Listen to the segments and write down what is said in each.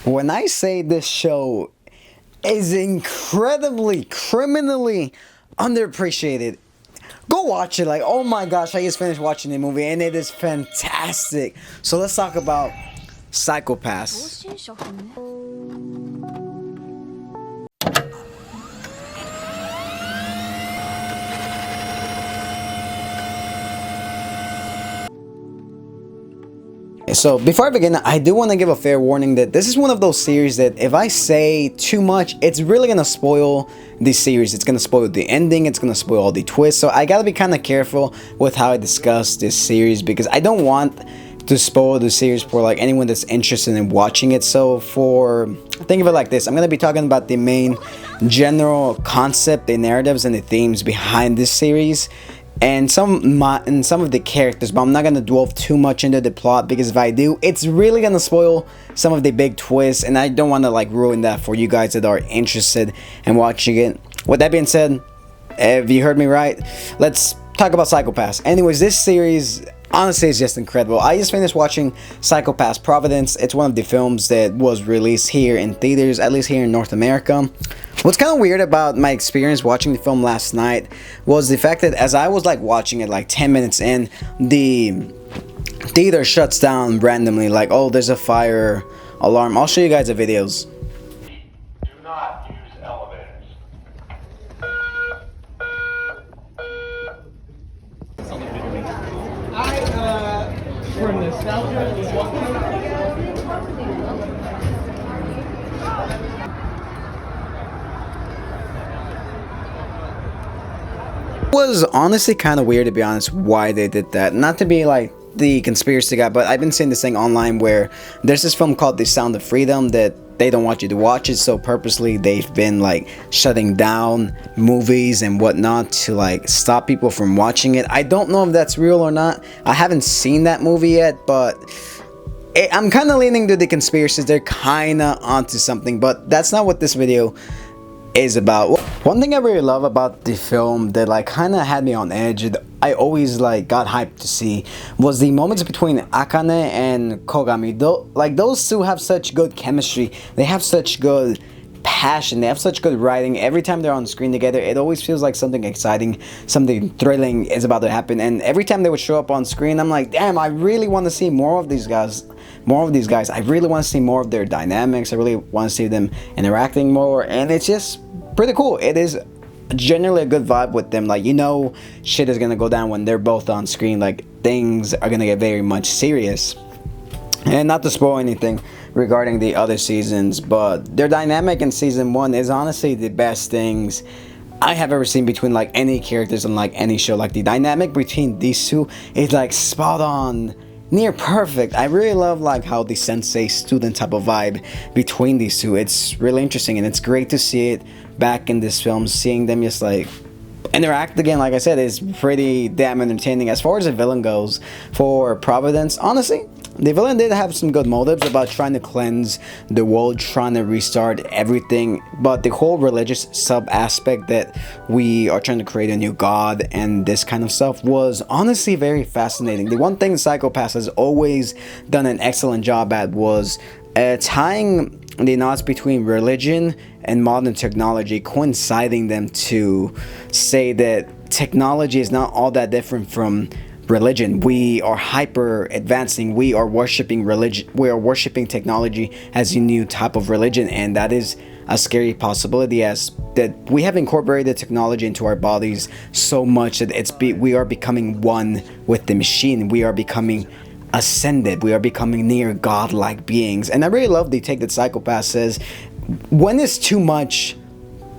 When I say this show is incredibly, criminally underappreciated, go watch it. Like, oh my gosh, I just finished watching the movie and it is fantastic. So let's talk about Psychopaths. So before I begin, I do want to give a fair warning that this is one of those series that if I say too much, it's really going to spoil the series. It's going to spoil the ending, it's going to spoil all the twists. So I got to be kind of careful with how I discuss this series because I don't want to spoil the series for like anyone that's interested in watching it. So think of it like this. I'm going to be talking about the main general concept, the narratives and the themes behind this series. And some of the characters, but I'm not gonna delve too much into the plot because if I do, it's really gonna spoil some of the big twists, and I don't want to like ruin that for you guys that are interested in watching it. With that being said, if you heard me right, let's talk about Psychopaths. Anyways, this series honestly is just incredible. I just finished watching Psychopaths Providence. It's one of the films that was released here in theaters, at least here in North America. What's kind of weird about my experience watching the film last night was the fact that as I was like watching it like 10 minutes in, the theater shuts down randomly, like, oh, there's a fire alarm. I'll show you guys the videos. Do not use elevators. For nostalgia, Was honestly kind of weird, to be honest, why they did that. Not to be like the conspiracy guy, but I've been seeing this thing online where there's this film called The Sound of Freedom that they don't want you to watch it, so purposely they've been like shutting down movies and whatnot to like stop people from watching it. I don't know if that's real or not. I haven't seen that movie yet, but I'm kind of leaning to the conspiracies. They're kind of onto something, but that's not what this video is about. One thing I really love about the film that like kind of had me on edge, I always like got hyped to see, was the moments between Akane and Kogami. Like those two have such good chemistry. They have such good passion. They have such good writing. Every time they're on screen together, it always feels like something exciting, something thrilling is about to happen. And every time they would show up on screen, I'm like, damn, I really want to see more of these guys. I really want to see more of their dynamics. I really want to see them interacting more, and it's just pretty cool. It is generally a good vibe with them. Like, you know, shit is gonna go down when they're both on screen. Like, things are gonna get very much serious. And not to spoil anything regarding the other seasons, but their dynamic in season 1 is honestly the best things I have ever seen between like any characters in like any show. Like the dynamic between these two is like spot on, near perfect. I really love like how the sensei student type of vibe between these two. It's really interesting, and it's great to see it back in this film. Seeing them just like interact again, like I said, is pretty damn entertaining. As far as the villain goes for Providence, honestly, the villain did have some good motives about trying to cleanse the world, trying to restart everything, but the whole religious sub aspect that we are trying to create a new god and this kind of stuff was honestly very fascinating. The one thing Psychopaths has always done an excellent job at was tying the knots between religion and modern technology, coinciding them to say that technology is not all that different from religion. We are hyper advancing. We are worshiping religion. We are worshiping technology as a new type of religion, and that is a scary possibility, as that we have incorporated technology into our bodies so much that we are becoming one with the machine. We are becoming ascended. We are becoming near godlike beings. And I really love the take that Psychopath says, when is too much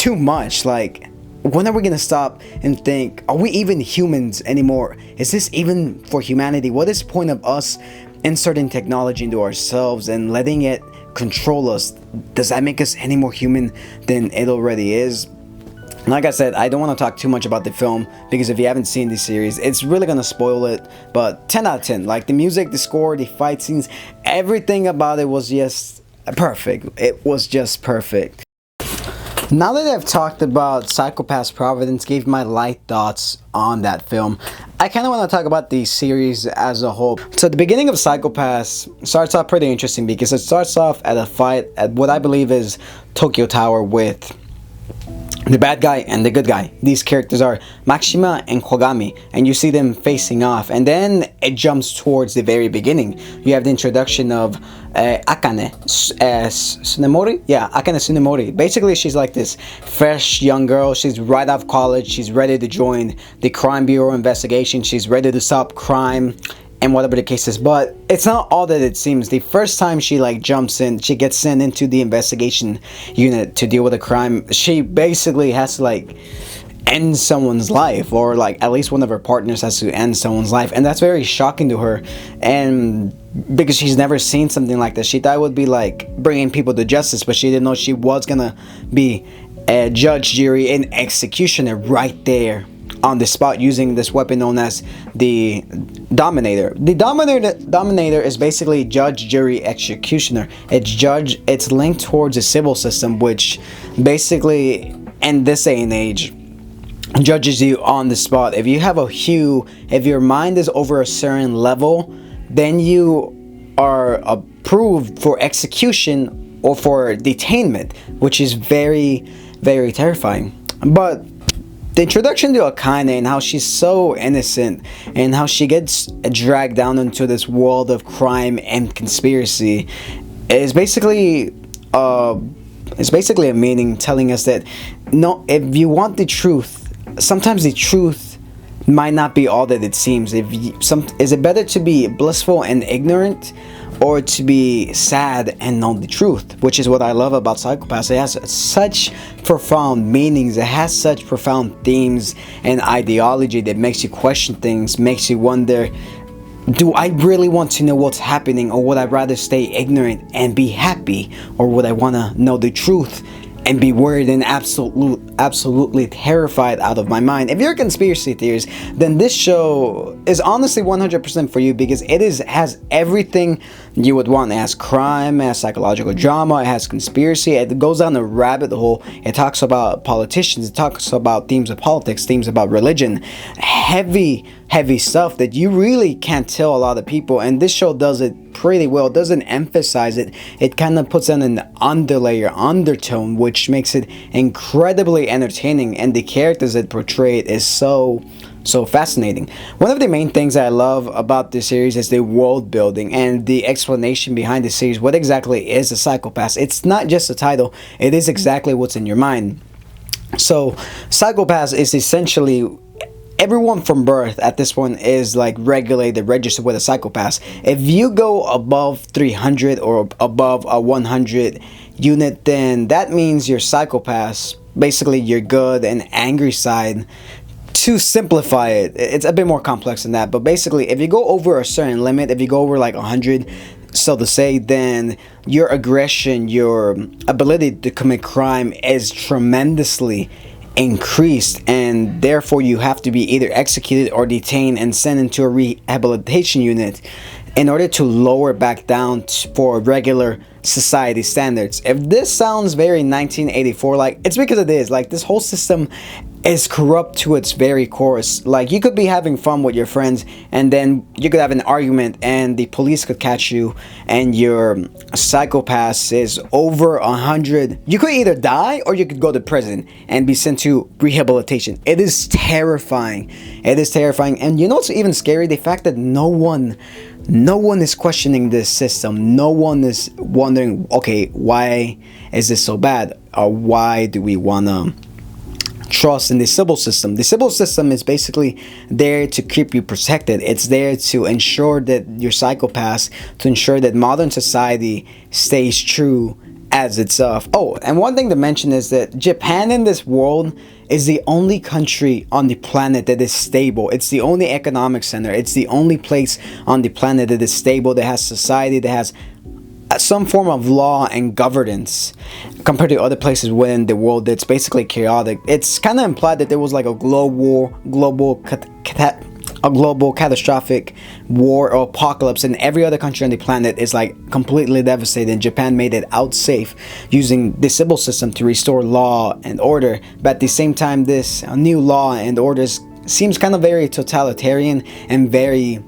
too much? Like, when are we gonna stop and think, are we even humans anymore? Is this even for humanity? What is the point of us inserting technology into ourselves and letting it control us? Does that make us any more human than it already is? Like I said, I don't want to talk too much about the film because if you haven't seen the series, it's really gonna spoil it. But 10 out of 10. Like the music, the score, the fight scenes, everything about it was just perfect. It was just perfect. Now that I've talked about Psychopath's Providence, gave my light thoughts on that film, I kind of want to talk about the series as a whole. So the beginning of Psychopaths starts off pretty interesting because it starts off at a fight at what I believe is Tokyo Tower with the bad guy and the good guy. These characters are Makishima and Kogami, and you see them facing off, and then it jumps towards the very beginning. You have the introduction of Akane Tsunemori. Yeah, Akane Tsunemori. Basically, she's like this fresh young girl. She's right out of college. She's ready to join the crime bureau investigation. She's ready to stop crime and whatever the case is, but it's not all that it seems. The first time she like jumps in, she gets sent into the investigation unit to deal with a crime. She basically has to like end someone's life, or like at least one of her partners has to end someone's life, and that's very shocking to her. And because she's never seen something like this, she thought it would be like bringing people to justice, but she didn't know she was gonna be a judge, jury, and executioner right there on the spot using this weapon known as the Dominator. The Dominator is basically judge, jury, executioner. It's linked towards a civil system, which basically in this day and age judges you on the spot. If you have if your mind is over a certain level, then you are approved for execution or for detainment, which is very, very terrifying. But the introduction to Akane and how she's so innocent and how she gets dragged down into this world of crime and conspiracy is basically a meaning telling us that no, if you want the truth, sometimes the truth might not be all that it seems. Is it better to be blissful and ignorant, or to be sad and know the truth? Which is what I love about Psychopaths. It has such profound meanings. It has such profound themes and ideology that makes you question things, makes you wonder, do I really want to know what's happening, or would I rather stay ignorant and be happy, or would I want to know the truth and be worried and absolutely terrified out of my mind? If you're a conspiracy theorist, then this show is honestly 100% for you, because it has everything you would want. It has crime, it has psychological drama, it has conspiracy, it goes down a rabbit hole. It talks about politicians, it talks about themes of politics, themes about religion, heavy stuff that you really can't tell a lot of people, and this show does it pretty well. It doesn't emphasize it. It kind of puts in an undertone, which makes it incredibly entertaining, and the characters that portray it is so fascinating. One of the main things I love about this series is the world building and the explanation behind the series. What exactly is a psychopath? It's not just a title, it is exactly what's in your mind. So Psychopaths is essentially everyone from birth at this point is like registered with a psychopath. If you go above 300 or above a 100 unit, then that means you're psychopaths. Basically your good and angry side. To simplify it, it's a bit more complex than that, but basically if you go over a certain limit, if you go over like 100, so to say, then your aggression, your ability to commit crime is tremendously increased, and therefore you have to be either executed or detained and sent into a rehabilitation unit in order to lower back down for regular society standards. If this sounds very 1984 like, it's because it is. Like, this whole system is corrupt to its very core. Like, you could be having fun with your friends, and then you could have an argument and the police could catch you, and your psychopath is over 100. You could either die or you could go to prison and be sent to rehabilitation. It is terrifying. It is terrifying. And you know what's even scary? The fact that no one is questioning this system. No one is wondering, okay, why is this so bad? Or why do we want to trust in the civil system? The civil system is basically there to keep you protected. It's there to ensure that you're psychopaths, to ensure that modern society stays true as itself. Oh, and one thing to mention is that Japan in this world is the only country on the planet that is stable. It's the only economic center. It's the only place on the planet that is stable, that has society, that has some form of law and governance, compared to other places within the world that's basically chaotic. It's kind of implied that there was like a global a global catastrophic war or apocalypse, and every other country on the planet is like completely devastated. Japan made it out safe using the civil system to restore law and order, but at the same time, this new law and orders seems kind of very totalitarian and very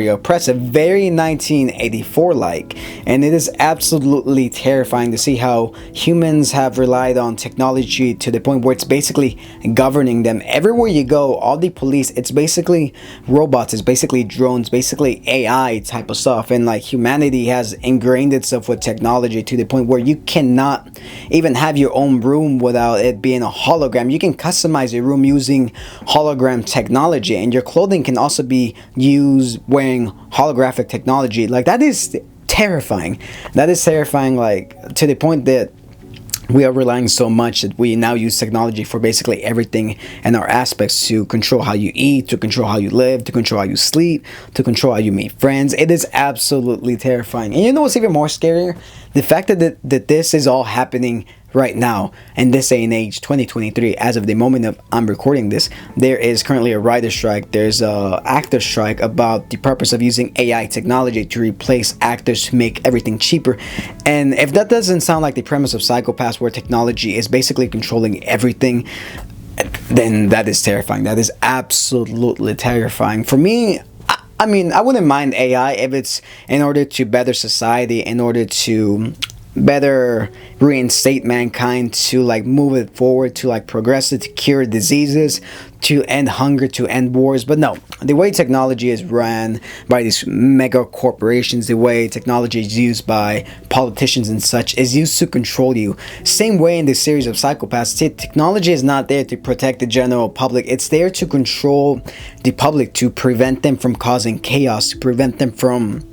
oppressive, very 1984 like, and it is absolutely terrifying to see how humans have relied on technology to the point where it's basically governing them. Everywhere you go, all the police, it's basically robots, it's basically drones, basically AI type of stuff, and like humanity has ingrained itself with technology to the point where you cannot even have your own room without it being a hologram. You can customize your room using hologram technology, and your clothing can also be used wearing holographic technology. Like, that is terrifying. That is terrifying, like to the point that we are relying so much that we now use technology for basically everything in our aspects, to control how you eat, to control how you live, to control how you sleep, to control how you meet friends. It is absolutely terrifying. And you know what's even more scarier? The fact that this is all happening right now in this day and age, 2023, as of the moment of I'm recording this, there is currently a writer strike, there's a actor strike about the purpose of using AI technology to replace actors to make everything cheaper. And if that doesn't sound like the premise of Psycho-Pass, where technology is basically controlling everything, then that is terrifying. That is absolutely terrifying. For me, I mean, I wouldn't mind AI if it's in order to better society, in order to better reinstate mankind, to like move it forward, to like progress it, to cure diseases, to end hunger, to end wars. But no, the way technology is ran by these mega corporations, the way technology is used by politicians and such, is used to control you. Same way in this series of Psycho-Pass, technology is not there to protect the general public. It's there to control the public, to prevent them from causing chaos, to prevent them from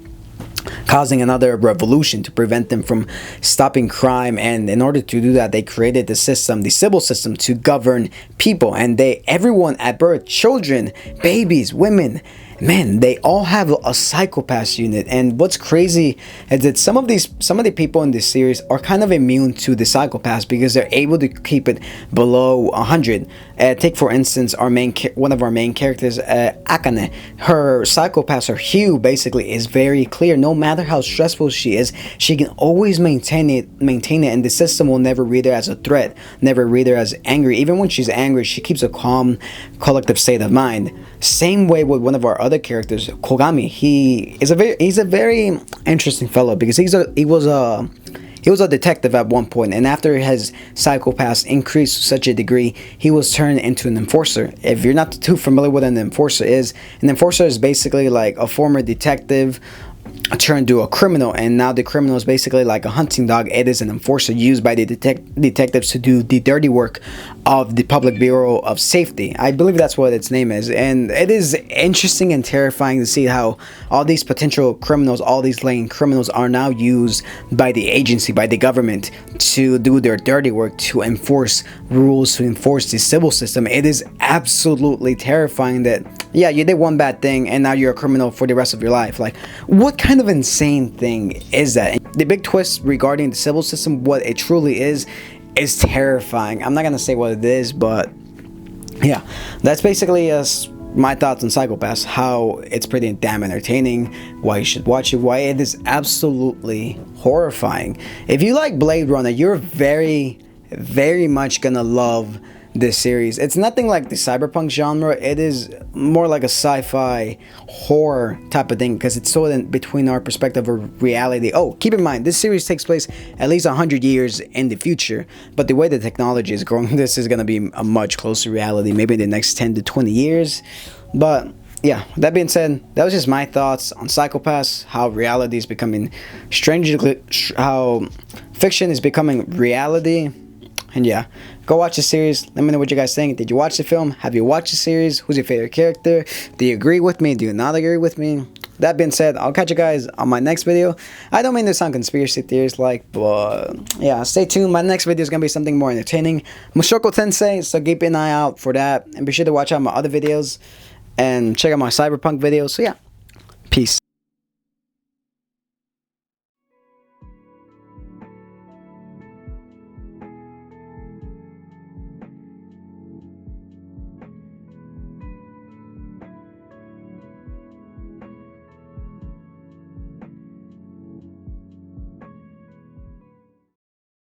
causing another revolution, to prevent them from stopping crime. And in order to do that, they created the system, the civil system, to govern people. And everyone at birth, children, babies, women, men, they all have a Psycho-Pass unit. And what's crazy is that some of the people in this series are kind of immune to the Psycho-Pass because they're able to keep it below 100. Take for instance one of our main characters, Akane. Her Psycho-Pass, her hue basically is very clear. No matter how stressful she is, she can always maintain it, and the system will never read her as a threat, never read her as angry. Even when she's angry, she keeps a calm, collective state of mind. Same way with one of our other characters, Kogami. He's a very interesting fellow because he was a detective at one point, and after his Psycho-Pass increased to such a degree, he was turned into an enforcer. If you're not too familiar with an enforcer is basically like a former detective turned to a criminal, and now the criminal is basically like a hunting dog. It is an enforcer used by the detectives to do the dirty work of the Public Bureau of Safety. I believe that's what its name is. And it is interesting and terrifying to see how all these potential criminals, all these latent criminals, are now used by the agency, by the government, to do their dirty work, to enforce rules, to enforce the civil system. It is absolutely terrifying that, yeah, you did one bad thing and now you're a criminal for the rest of your life. Like, what kind of insane thing is that? And the big twist regarding the civil system, what it truly is terrifying. I'm not gonna say what it is, but yeah, that's basically my thoughts on Psycho-Pass, how it's pretty damn entertaining, why you should watch it, why it is absolutely horrifying. If you like Blade Runner, you're very, very much gonna love this series. It's nothing like the cyberpunk genre. It is more like a sci-fi horror type of thing because it's so in between our perspective of reality. Oh, keep in mind, this series takes place at least 100 years in the future, but the way the technology is growing, this is going to be a much closer reality, maybe in the next 10 to 20 years. But yeah, that being said, that was just my thoughts on Psycho-Pass, how reality is becoming strangely, how fiction is becoming reality. And yeah, go watch the series. Let me know what you guys think. Did you watch the film? Have you watched the series? Who's your favorite character? Do you agree with me? Do you not agree with me? That being said, I'll catch you guys on my next video. I don't mean to sound conspiracy theories like, but yeah, stay tuned. My next video is going to be something more entertaining. Mushoku Tensei, so keep an eye out for that. And be sure to watch out my other videos and check out my cyberpunk videos. So yeah, peace.